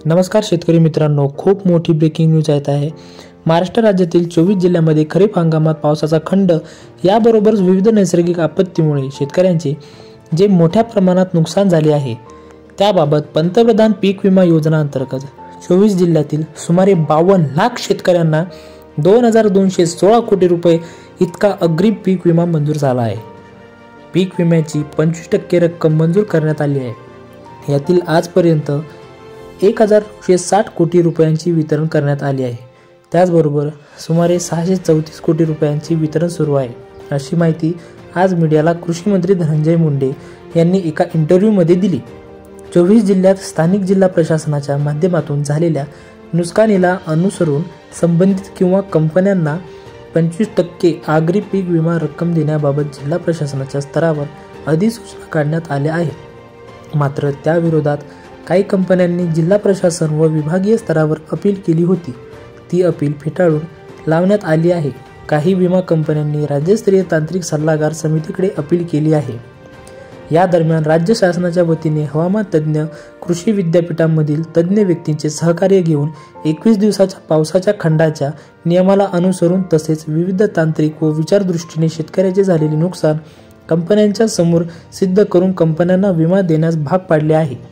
नमस्कार शेतकरी मित्रांनो, खूप मोठी ब्रेकिंग न्यूज येत आहे। महाराष्ट्र राज्यातील 24 जिल्ह्यांमध्ये खरीप हंगामात पावसाचा खंड याबरोबरच विविध नैसर्गिक आपत्तीमुळे शेतकऱ्यांचे जे मोठ्या प्रमाणात नुकसान झाले आहे त्याबाबत पंतप्रधान पीक विमा योजना अंतर्गत 24 जिल्ह्यातील सुमारे 52 लाख शेतकऱ्यांना 2216 कोटी रुपये इतका अग्रिम पीक विमा मंजूर झाला आहे। पीक विम्याची 25% रक्कम मंजूर करण्यात आली आहे। यातील आजपर्यंत 1960 कोटी रुपयांची वितरण करण्यात आली आहे। त्याचबरोबर सुमारे 634 कोटी रुपयांची वितरण सुरू आहे, अशी माहिती आज मीडियाला कृषी मंत्री धनंजय मुंडे यांनी एका इंटरव्ह्यूमध्ये दिली। 24 जिल्ह्यात स्थानिक जिल्हा प्रशासनाच्या माध्यमातून झालेल्या नुकसानीला अनुसरून संबंधित किंवा कंपन्यांना 25% आगरी पीक विमा रक्कम देण्याबाबत जिल्हा प्रशासनाच्या स्तरावर अधिसूचना काढण्यात आल्या आहे। मात्र त्याविरोधात काही कंपन्यांनी जिल्हा प्रशासन व विभागीय स्तरावर अपील केली होती। ती अपील फेटाळून लावण्यात आली आहे। काही विमा कंपन्यांनी राज्यस्तरीय तांत्रिक सल्लागार समितीकडे अपील केली आहे। या दरम्यान राज्य शासनाच्या वतीने हवामान तज्ज्ञ, कृषी विद्यापीठांमधील तज्ज्ञ व्यक्तींचे सहकार्य घेऊन 21 दिवसाच्या पावसाच्या खंडाच्या नियमाला अनुसरून तसेच विविध तांत्रिक व विचारदृष्टीने शेतकऱ्याचे झालेले नुकसान कंपन्यांच्या समोर सिद्ध करून कंपन्यांना विमा देण्यास भाग पाडले आहे।